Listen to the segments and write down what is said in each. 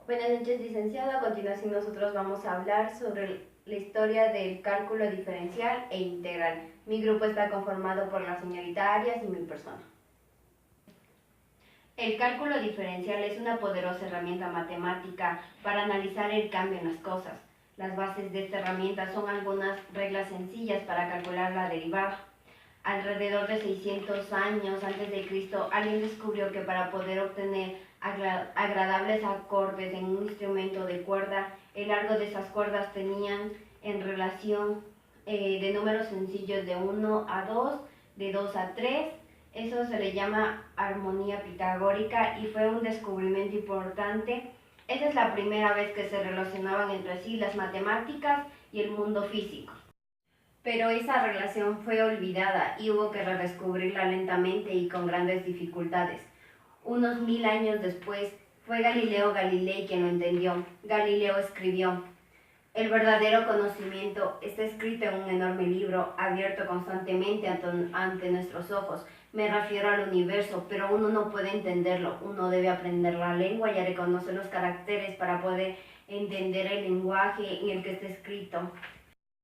Buenas noches, licenciado. A continuación nosotros vamos a hablar sobre la historia del cálculo diferencial e integral. Mi grupo está conformado por la señorita Arias y mi persona. El cálculo diferencial es una poderosa herramienta matemática para analizar el cambio en las cosas. Las bases de esta herramienta son algunas reglas sencillas para calcular la derivada. Alrededor de 600 años antes de Cristo, alguien descubrió que para poder obtener agradables acordes en un instrumento de cuerda, el largo de esas cuerdas tenían en relación de números sencillos de 1 a 2, de 2 a 3. Eso se le llama armonía pitagórica y fue un descubrimiento importante. Esa es la primera vez que se relacionaban entre sí las matemáticas y el mundo físico. Pero esa relación fue olvidada y hubo que redescubrirla lentamente y con grandes dificultades. Unos 1000 años después, fue Galileo Galilei quien lo entendió. Galileo escribió: el verdadero conocimiento está escrito en un enorme libro, abierto constantemente ante nuestros ojos. Me refiero al universo, pero uno no puede entenderlo. Uno debe aprender la lengua y a reconocer los caracteres para poder entender el lenguaje en el que está escrito.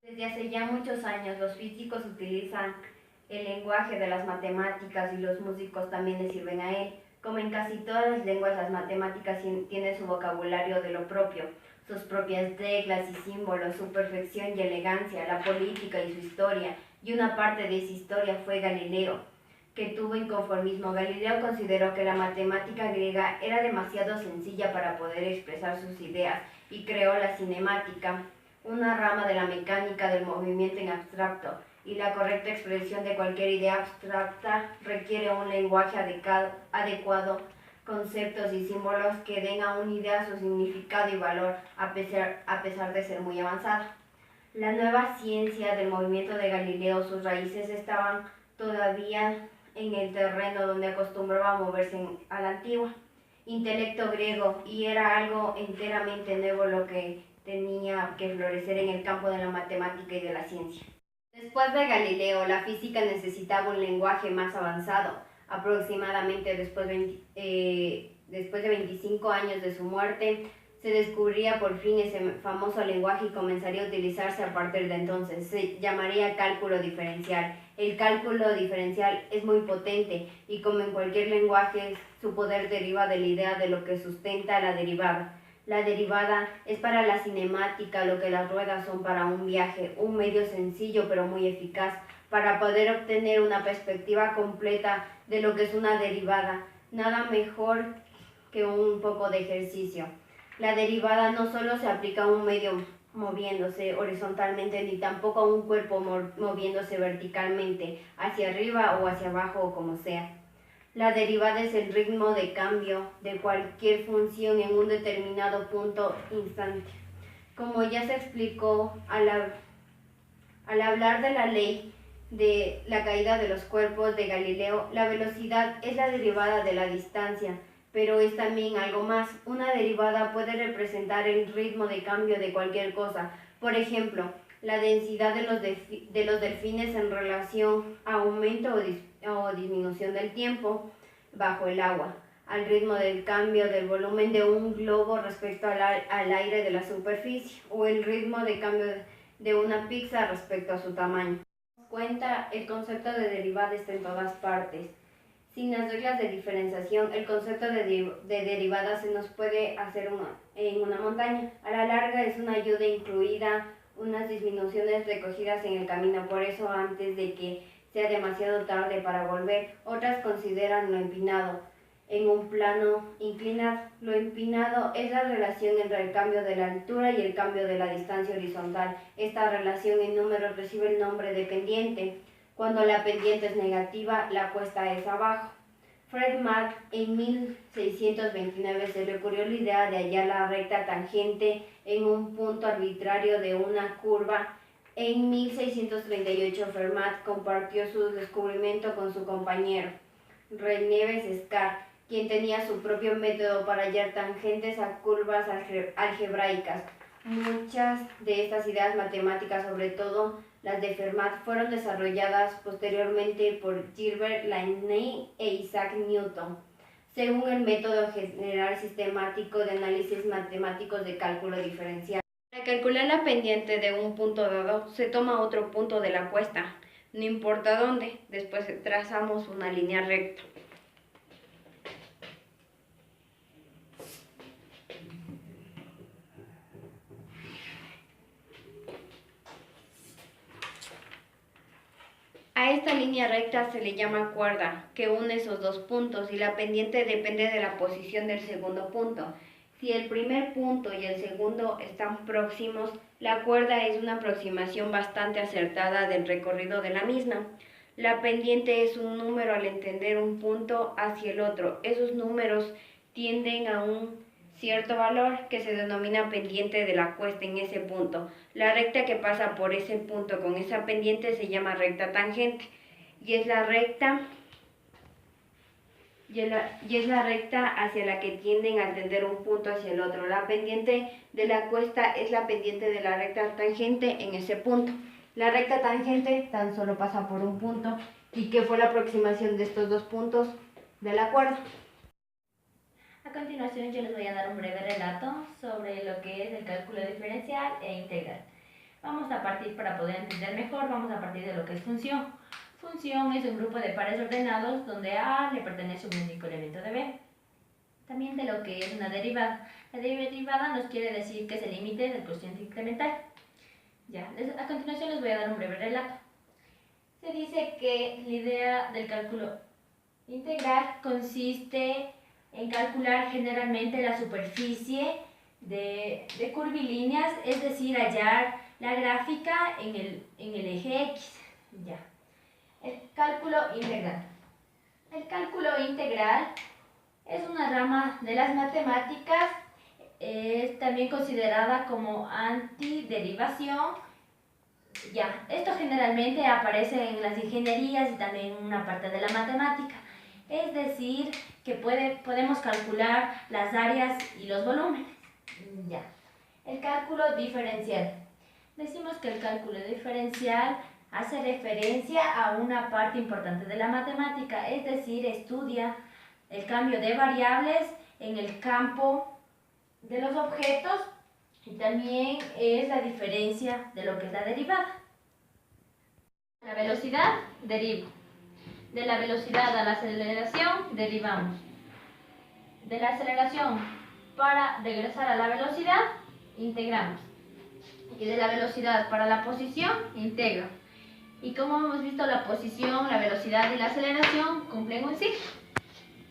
Desde hace ya muchos años los físicos utilizan el lenguaje de las matemáticas y los músicos también le sirven a él. Como en casi todas las lenguas, las matemáticas tienen su vocabulario de lo propio, sus propias reglas y símbolos, su perfección y elegancia, la política y su historia. Y una parte de esa historia fue Galileo, que tuvo inconformismo. Galileo consideró que la matemática griega era demasiado sencilla para poder expresar sus ideas y creó la cinemática, una rama de la mecánica del movimiento en abstracto, y la correcta expresión de cualquier idea abstracta requiere un lenguaje adecuado, conceptos y símbolos que den a una idea su significado y valor, a pesar de ser muy avanzada. La nueva ciencia del movimiento de Galileo, sus raíces estaban todavía en el terreno donde acostumbraba a moverse a la antigua intelecto griego, y era algo enteramente nuevo lo que tenía que florecer en el campo de la matemática y de la ciencia. Después de Galileo, la física necesitaba un lenguaje más avanzado. Aproximadamente después de 25 años de su muerte, se descubriría por fin ese famoso lenguaje y comenzaría a utilizarse a partir de entonces. Se llamaría cálculo diferencial. El cálculo diferencial es muy potente y, como en cualquier lenguaje, su poder deriva de la idea de lo que sustenta la derivada. La derivada es para la cinemática lo que las ruedas son para un viaje, un medio sencillo pero muy eficaz para poder obtener una perspectiva completa de lo que es una derivada. Nada mejor que un poco de ejercicio. La derivada no solo se aplica a un medio moviéndose horizontalmente, ni tampoco a un cuerpo moviéndose verticalmente, hacia arriba o hacia abajo o como sea. La derivada es el ritmo de cambio de cualquier función en un determinado punto instante. Como ya se explicó al hablar de la ley de la caída de los cuerpos de Galileo, la velocidad es la derivada de la distancia, pero es también algo más. Una derivada puede representar el ritmo de cambio de cualquier cosa. Por ejemplo, la densidad de los delfines en relación a aumento o disminución del tiempo bajo el agua, al ritmo del cambio del volumen de un globo respecto al aire de la superficie, o el ritmo de cambio de una pizza respecto a su tamaño. Cuenta, el concepto de derivada está en todas partes. Sin las reglas de diferenciación, el concepto de derivada se nos puede hacer en una montaña. A la larga es una ayuda incluida unas disminuciones recogidas en el camino. Por eso, antes de que sea demasiado tarde para volver, otras consideran lo empinado en un plano inclinado. Lo empinado es la relación entre el cambio de la altura y el cambio de la distancia horizontal. Esta relación en números recibe el nombre de pendiente. Cuando la pendiente es negativa, la cuesta es abajo. Fermat en 1629 se le ocurrió la idea de hallar la recta tangente en un punto arbitrario de una curva. En 1638 Fermat compartió su descubrimiento con su compañero René Descartes, quien tenía su propio método para hallar tangentes a curvas algebraicas. Muchas de estas ideas matemáticas, sobre todo las de Fermat, fueron desarrolladas posteriormente por Gilbert Lagrange e Isaac Newton. según el método general sistemático de análisis matemáticos de cálculo diferencial. Para calcular la pendiente de un punto dado, se toma otro punto de la cuesta, no importa dónde, después trazamos una línea recta. A esta línea recta se le llama cuerda, que une esos dos puntos, y la pendiente depende de la posición del segundo punto. Si el primer punto y el segundo están próximos, la cuerda es una aproximación bastante acertada del recorrido de la misma. La pendiente es un número al entender un punto hacia el otro. Esos números tienden a un cierto valor que se denomina pendiente de la cuesta en ese punto. La recta que pasa por ese punto con esa pendiente se llama recta tangente y es la recta hacia la que tienden a tender un punto hacia el otro. La pendiente de la cuesta es la pendiente de la recta tangente en ese punto. La recta tangente tan solo pasa por un punto y que fue la aproximación de estos dos puntos de la cuerda. A continuación yo les voy a dar un breve relato sobre lo que es el cálculo diferencial e integral. Para poder entender mejor, vamos a partir de lo que es función. Función es un grupo de pares ordenados donde A le pertenece un único elemento de B. También de lo que es una derivada. La derivada nos quiere decir que es el límite del cociente incremental. A continuación les voy a dar un breve relato. Se dice que la idea del cálculo integral consiste en calcular generalmente la superficie de curvilíneas, es decir, hallar la gráfica en el eje X. El cálculo integral. El cálculo integral es una rama de las matemáticas, es también considerada como antiderivación. Esto generalmente aparece en las ingenierías y también en una parte de la matemática. Es decir, que podemos calcular las áreas y los volúmenes. El cálculo diferencial. Decimos que el cálculo diferencial hace referencia a una parte importante de la matemática, es decir, estudia el cambio de variables en el campo de los objetos y también es la diferencia de lo que es la derivada. La velocidad deriva. De la velocidad a la aceleración derivamos. De la aceleración para regresar a la velocidad integramos. Y de la velocidad para la posición integro. Y como hemos visto, la posición, la velocidad y la aceleración cumplen un ciclo.